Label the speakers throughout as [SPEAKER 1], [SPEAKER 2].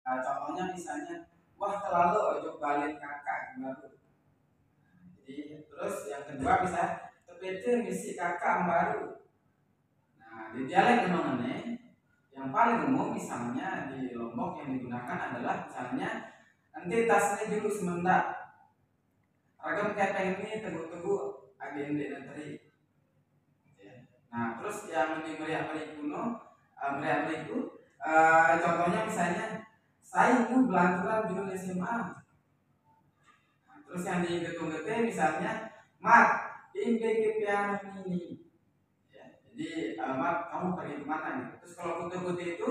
[SPEAKER 1] Contohnya misalnya, wah terlalu ojo balik kakak baru. Jadi terus yang kedua bisa tepete misi kakak baru. Nah di dialek Genongene yang paling umum misalnya di Lombok yang digunakan adalah misalnya nanti tasnya dulu semendak ragam kepeng ini teguh-teguh agende nanti. Nah terus yang di meriah merikuno meriah meriku contohnya misalnya saya itu belanturan dulu SMA. Nah, terus yang di gedung gede misalnya mat ini piano ini. Ya, jadi mat kamu pergi kemana gitu. Terus kalau putih-putih itu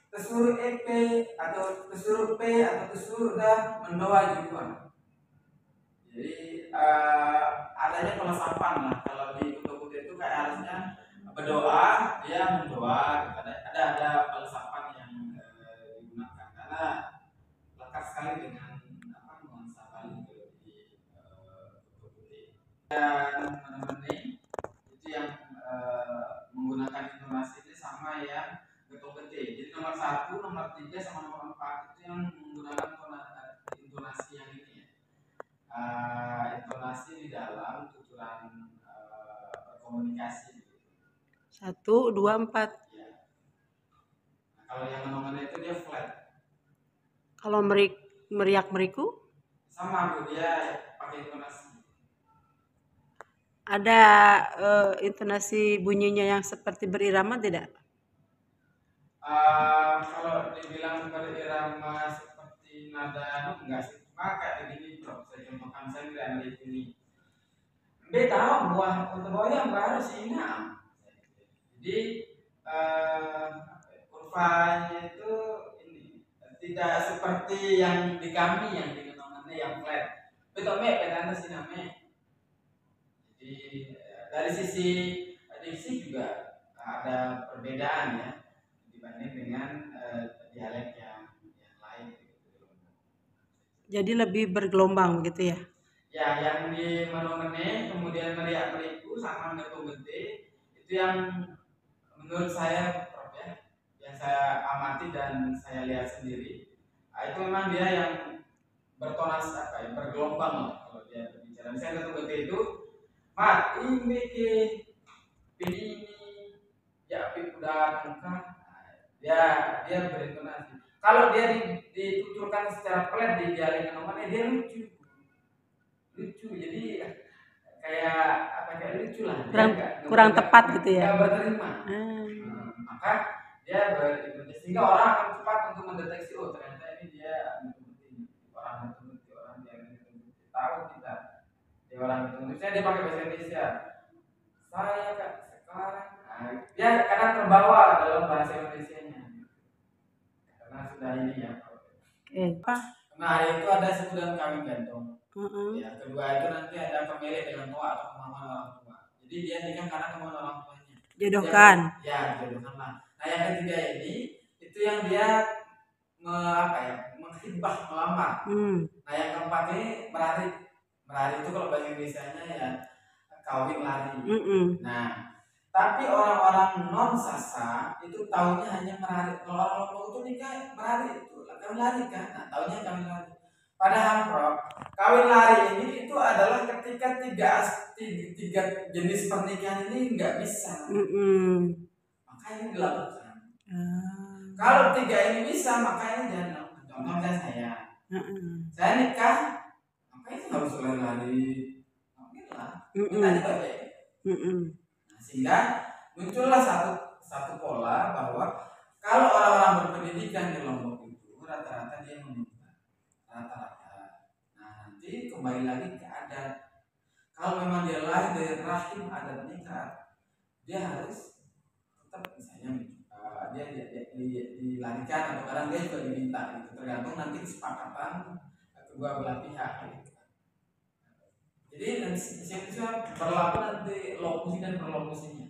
[SPEAKER 1] kesuruh EP atau kesuruh P atau kesuruh udah mendoa juga. Jadi adanya pelesapan lah. Kalau di putih-putih itu kayak harusnya berdoa, dia mendoa. Gitu. Ada pelesapan yang digunakan karena lekat sekali dengan apa nuansa Bali di putih-putih. Dan teman-teman itu yang menggunakan intonasi ini sama yang getok gede. Jadi nomor 1, nomor 3, sama nomor 4 itu yang menggunakan intonasi yang ini ya. Intonasi di dalam tuturan berkomunikasi.
[SPEAKER 2] 1, 2, 4.
[SPEAKER 1] Ya. Nah, kalau yang nomornya itu dia flat.
[SPEAKER 2] Kalau meriak meriku?
[SPEAKER 1] Sama Bu, dia pakai intonasi.
[SPEAKER 2] Ada intonasi bunyinya yang seperti berirama tidak?
[SPEAKER 1] Kalau dibilang berirama seperti nada enggak sih, cuma kayak begini bro. Saya contohkan saya dari ini. Dia tahu buah untuk yang baru sih enggak. Jadi kurvanya itu ini tidak seperti yang di kami yang di nomornya yang flat. Betul me, petanda sih namanya. Jadi dari sisi diksi juga ada perbedaan ya dibanding dengan dialek yang lain.
[SPEAKER 2] Jadi lebih bergelombang gitu ya?
[SPEAKER 1] Ya, yang di Manongene kemudian meriak meriku sama Getung Gede itu yang menurut saya Prof ya, yang saya amati dan saya lihat sendiri, itu memang dia yang bertonas apa ya, bergelombang lah kalau dia berbicara. Misalnya Getung Gede itu mat ini ini ya udah angka dia berintonasi. Kalau dia dituturkan secara pelan di dialek nomornya dia lucu jadi kayak apa kayak lucu lah
[SPEAKER 2] kurang tepat gitu ya.
[SPEAKER 1] Nggak berterima. Maka dia berintonasi sehingga orang akan cepat untuk mendeteksi oh ternyata ini dia orang yang tahu kita dia orang Indonesia dia pakai bahasa Indonesia saya kak sekarang dia kadang terbawa dalam bahasa Indonesianya karena sudah ini ya. Nah itu ada sebulan kawin gantung. Ya, kedua itu nanti ada pemilik dengan tua atau kemauan orang tua. Jadi dia nikah karena kemauan orang tuanya.
[SPEAKER 2] Jodohkan.
[SPEAKER 1] Ya, jodohkan lah. Nah yang ketiga ini itu yang dia menghibah melamar. Nah yang keempat ini merari. Merari itu kalau bahasa Indonesianya ya kawin lari. Nah tapi orang-orang non sasa itu tahunya hanya merari. Kalau orang Lombok itu nikah merari itu kawin lari kan. Nah tahunya kawin lari. Padahal Prof, kawin lari ini itu adalah ketika tiga jenis pernikahan ini nggak bisa. Maka ini dilakukan. Kalau tiga ini bisa, maka ini jangan. Contohnya saya. Saya nikah, maka ini harus lari. Kita dipakai. Sehingga muncullah satu pola bahwa kalau orang-orang berpendidikan di Lombok itu rata-rata dia menikah. Rata-rata. Nah nanti kembali lagi ke adat. Kalau memang dia lahir dari rahim adat nikah, dia harus tetap misalnya dia dilarikan atau kadang dia juga diminta gitu. Tergantung nanti kesepakatan kedua belah pihak gitu. Jadi nanti berlaku nanti lokusi dan berlokusinya.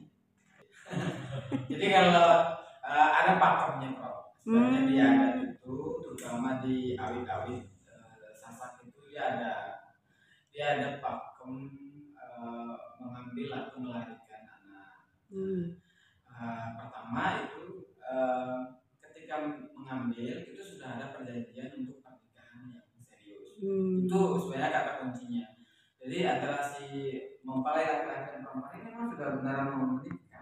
[SPEAKER 1] Jadi kalau ada pakemnya Prof. Sebenarnya di adat itu terutama di awit-awit Sasak itu dia ada pakem mengambil atau melahirkan anak. Pertama itu ketika mengambil itu sudah ada perjanjian perjanjian untuk pernikahan yang serius. Itu sebenarnya kata kuncinya. Jadi antara si mempelai laki-laki dan perempuan ini memang sudah benar mau menikah.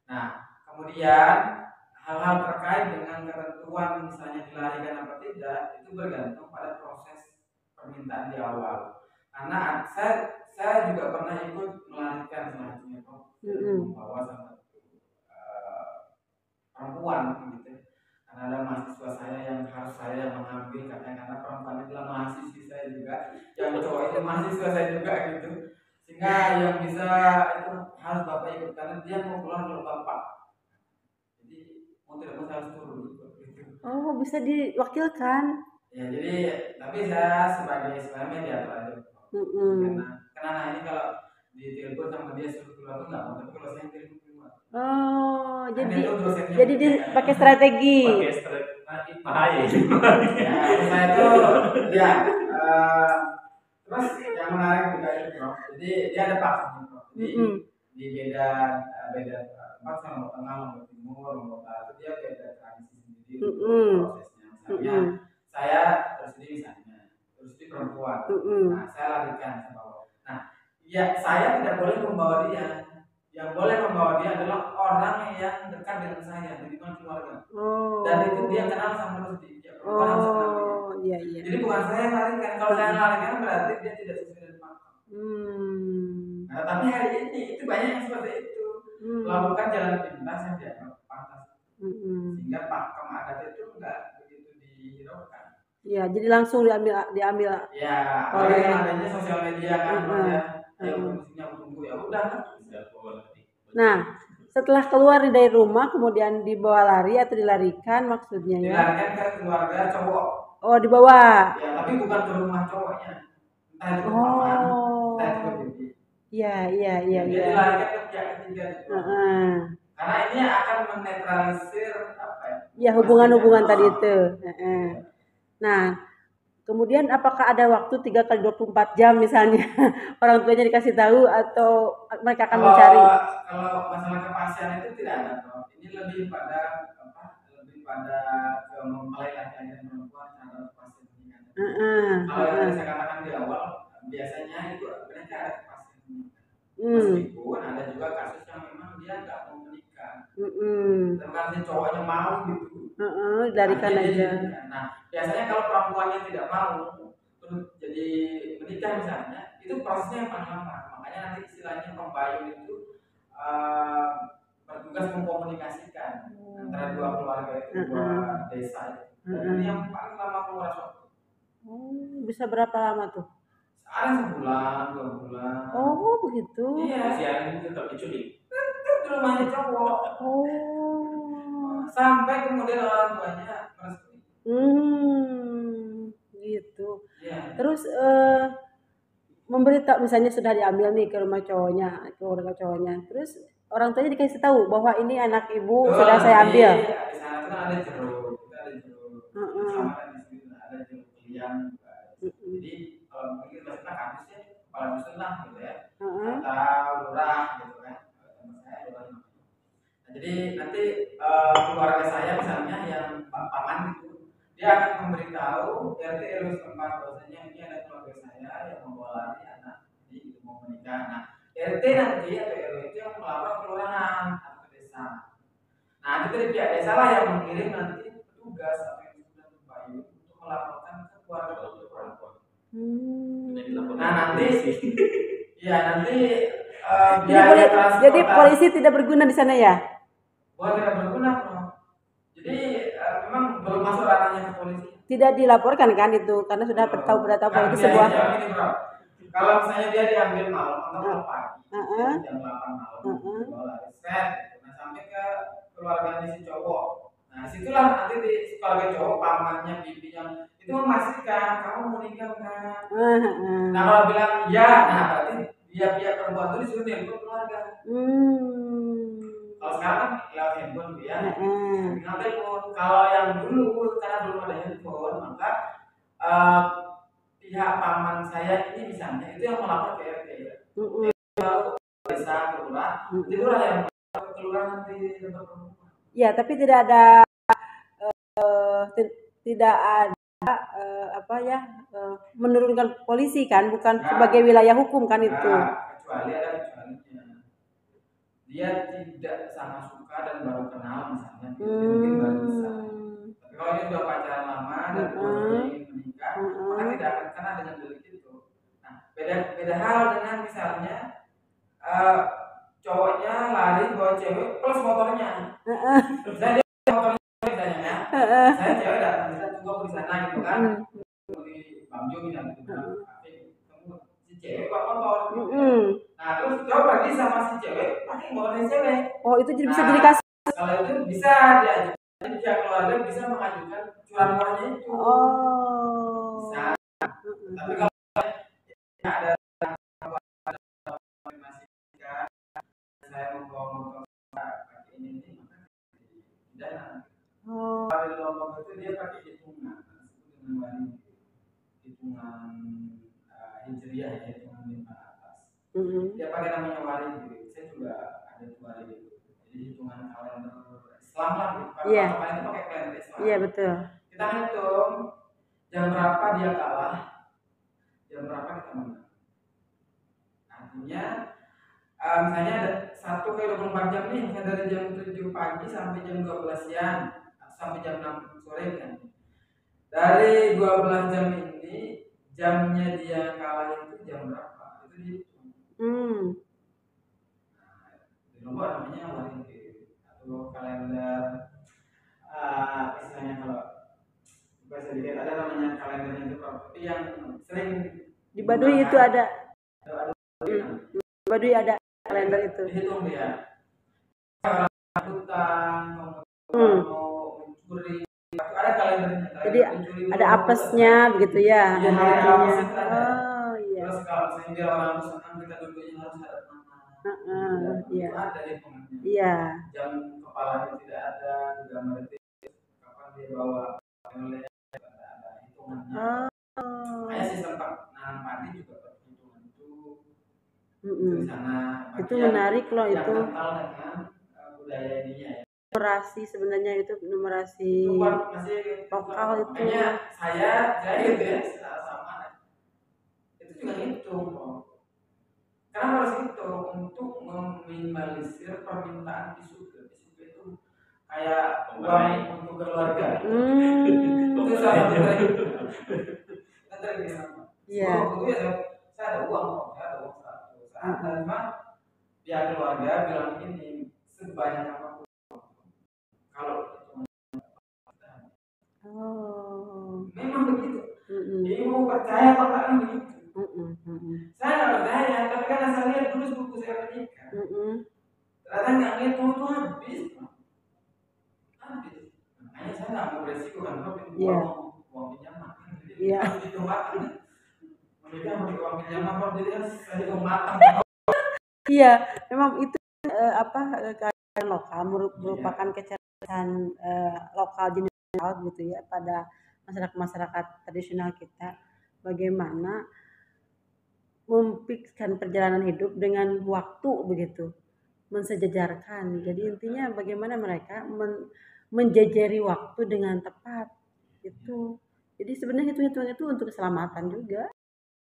[SPEAKER 1] Nah, kemudian hal-hal terkait dengan ketentuan misalnya dilarikan apa tidak itu bergantung pada proses permintaan di awal. Karena saya juga pernah ikut melarikan selanjutnya membawa salah satu perempuan gitu. Karena ada mahasiswa saya yang harus saya mengambil karena perempuan itu adalah mahasiswa saya juga, yang cowok itu mahasiswa saya juga gitu. Sehingga yang bisa itu harus bapak ikut karena dia mau pulang ke bapak. Jadi mau tidak mau saya harus turun gitu.
[SPEAKER 2] Oh, bisa diwakilkan.
[SPEAKER 1] Ya jadi tapi saya sebagai mediator aja. Karena ini kalau ditelepon sama dia suruh keluar tuh nggak mau, tapi kalau saya telepon keluar.
[SPEAKER 2] Oh, jadi dia pakai strategi.
[SPEAKER 3] Pakai strategi bahaya.
[SPEAKER 1] Ya, saya itu ya. Terus yang menarik juga itu Prof. Jadi dia ada paksanya Prof. Jadi di beda tempat sama tengah, lombok timur, lombok barat itu dia beda tradisi sendiri prosesnya. Misalnya saya terus ini misalnya terus di perempuan. Nah saya larikan ke bawah. Nah ya saya tidak boleh membawa dia. Yang boleh membawa dia adalah orang yang dekat dengan saya di lingkungan keluarga. Dan itu dia kenal sama terus dia.
[SPEAKER 2] Iya.
[SPEAKER 1] Jadi bukan saya yang larikan. Kalau saya larikan berarti dia tidak sesuai dengan makam. Nah tapi hari ini itu banyak yang seperti itu. Melakukan jalan pintas yang dianggap pantas. Sehingga pakem adat itu enggak begitu dihiraukan.
[SPEAKER 2] Iya, jadi langsung diambil.
[SPEAKER 1] Ya, oleh adanya sosial media kan, ya. Ayo fungsinya tunggu ya udah.
[SPEAKER 2] Nah, setelah keluar dari rumah kemudian dibawa lari atau dilarikan maksudnya ya?
[SPEAKER 1] Dilarikan ke keluarga cowok.
[SPEAKER 2] Oh, dibawa.
[SPEAKER 1] Ya, tapi bukan ke rumah cowoknya. Entah itu paman, entah itu bibi.
[SPEAKER 2] Iya.
[SPEAKER 1] Jadi dilarikan ke pihak ketiga. Karena ini akan menetralisir apa ya?
[SPEAKER 2] Ya, hubungan-hubungan tadi itu. Nah, kemudian apakah ada waktu 3x24 jam misalnya orang tuanya dikasih tahu atau mereka akan mencari?
[SPEAKER 1] Kalau masalah kepastian itu tidak ada, Prof. Ini lebih pada mempelai laki-laki dan perempuan terhadap kepastian pernikahan. Kalau yang saya katakan di awal, biasanya itu mereka ada kepastian pernikahan. Meskipun ada juga kasus yang memang dia nggak mau menikah. Terkadang cowoknya mau gitu.
[SPEAKER 2] Larikan aja.
[SPEAKER 1] Nah, biasanya kalau perempuannya tidak mau jadi menikah misalnya, itu prosesnya yang paling lama. Makanya nanti istilahnya pembayun itu bertugas mengkomunikasikan antara dua keluarga itu, dua desa itu. Ini yang paling lama menguras waktu.
[SPEAKER 2] Bisa berapa lama tuh?
[SPEAKER 1] Ada sebulan, 2 bulan.
[SPEAKER 2] Oh, begitu.
[SPEAKER 1] Iya.
[SPEAKER 3] Siang itu tetap diculik.
[SPEAKER 1] Di rumahnya cowok. Sampai kemudian orang tuanya merestui.
[SPEAKER 2] Gitu.
[SPEAKER 1] Yeah.
[SPEAKER 2] Terus memberitahu misalnya sudah diambil nih ke rumah cowoknya, ke keluarga cowoknya. Terus orang tuanya dikasih tahu bahwa ini anak ibu sudah saya ambil.
[SPEAKER 1] Di sana tuh ada jeruk, ada jeruk. Sama kan di sini ada jeruk pilihan. Jadi kalau mungkin maksudnya kampusnya kepala dusun lah gitu ya, atau lurah gitu kan. Saya lurah. Nah, jadi nanti keluarga saya misalnya yang paman gitu, dia akan memberitahu RT RW setempat bahwasanya ini ada keluarga saya yang membawa lari anak jadi mau menikah. Nah RT nanti atau RW itu yang melapor ke kelurahan atau ke desa. Nah itu dari pihak desa lah yang mengirim nanti petugas atau yang sudah berbayar untuk melaporkan ke keluarga perempuan. Nah nanti ya nanti biaya transportasi.
[SPEAKER 2] Jadi polisi tidak berguna di sana ya?
[SPEAKER 1] Bukan tidak berguna, Bro. Jadi memang belum masuk ranahnya ke polisi.
[SPEAKER 2] Tidak dilaporkan kan itu karena sudah tahu bahwa itu sebuah.
[SPEAKER 1] Ini, Bro. Kalau misalnya dia diambil malam atau pagi, jam 8 malam, nah sampai ke keluarganya si cowok. Nah situlah nanti di keluarga cowok, pamannya, bibinya itu memastikan kamu mau nikah kan. Nah kalau bilang ya, nah berarti dia pihak perempuan itu disuruh nelpon keluarga. Kalau sekarang kan lewat handphone ya, tinggal telepon. Kalau yang dulu karena belum ada handphone, maka pihak paman saya ini misalnya itu yang melapor ke RT. Desa kelurahan, itulah yang melapor ke kelurahan nanti tempat perempuan.
[SPEAKER 2] Ya, tapi tidak ada tidak ada menurunkan polisi kan, bukan sebagai wilayah hukum kan itu.
[SPEAKER 1] Kecuali ada kecualinya. Dia tidak sama suka dan baru kenal misalnya, mungkin baru bisa. Tapi kalau ini sudah pacaran lama dan ingin menikah, maka tidak akan kena dengan delik itu. Nah, beda hal dengan misalnya cowoknya lari bawa cewek plus motornya. Misalnya dia motornya misalnya, saya cewek datang, kita tunggu di sana gitu kan, di Bamjo misalnya, si cewek bawa motor. Nah terus cowok pergi sama si cewek pakai motornya cewek.
[SPEAKER 2] Oh itu jadi bisa jadi kasus.
[SPEAKER 1] Kalau itu bisa diajukan, jadi pihak keluarga bisa mengajukan curanmornya itu. Bisa. Tapi kalau ada saya membawa motor pakai ini maka tidak. Kalau Lombok itu dia pakai hitungan, dengan hitungan hijriah ya, hitungan bintang atas. Dia pakai namanya wali, saya juga ada wali itu. Jadi hitungan kalender Islam lah, patokan itu pakai kalender Islam.
[SPEAKER 2] Iya betul.
[SPEAKER 1] Kita hitung jam berapa dia kalah, jam berapa kita menang. Artinya misalnya ada 1/24 jam nih, misalnya dari jam 7 pagi sampai jam 12 siang atau sampai jam 6 sore kan. Dari 12 jam ini jamnya dia kalah itu jam berapa? Itu dihitung. Di nomor namanya waringin atau kalender istilahnya kalau bahasa dikit ada namanya kalender itu, tapi yang sering
[SPEAKER 2] di Baduy itu ada. Baduy ada kalender itu.
[SPEAKER 1] Dihitung dia. Kalau hutang, mau mencuri, ada kalendernya.
[SPEAKER 2] Jadi ada apesnya begitu ya.
[SPEAKER 1] Iya, ada apesnya.
[SPEAKER 2] Oh iya.
[SPEAKER 1] Terus kalau misalnya biar orang senang kita duduknya harus ada nama.
[SPEAKER 2] Iya.
[SPEAKER 1] Ada hitungannya.
[SPEAKER 2] Iya.
[SPEAKER 1] Jam kepalanya tidak ada, gambar itu kapan dia bawa oleh ada hitungannya. Kayak sistem nanam padi juga pakai hitungan itu. Di sana.
[SPEAKER 2] Itu menarik loh itu.
[SPEAKER 1] Yang kental dengan budaya ininya ya.
[SPEAKER 2] Numerasi sebenarnya itu numerasi lokal itu.
[SPEAKER 1] Makanya saya gitu ya secara sama itu juga hitung kok. Karena harus hitung untuk meminimalisir permintaan di surga. Di surga itu kayak uang untuk keluarga. Itu salah satu trik. Trik sama.
[SPEAKER 2] Iya.
[SPEAKER 1] Itu ya saya ada uang kok, saya ada uang 100. Cuma pihak keluarga bilang ini sebanyak apapun. Kalau memang begitu. Ibu percaya apa enggak begitu? Saya nggak percaya, tapi karena saya lihat dulu buku saya menikah. Ternyata nggak ngitung itu habis. Makanya saya nggak mau beresiko kan, uang pinjaman. Jadi harus hitung matang. Menikah pakai uang pinjaman, jadi harus saya hitung matang.
[SPEAKER 2] Iya, memang itu keadaan lokal merupakan kecerdasan lokal jenis gitu ya pada masyarakat tradisional kita, bagaimana memfikskan perjalanan hidup dengan waktu begitu, mensejajarkan. Jadi intinya bagaimana mereka menjajari waktu dengan tepat itu. Jadi sebenarnya hitung-hitung itu untuk keselamatan juga.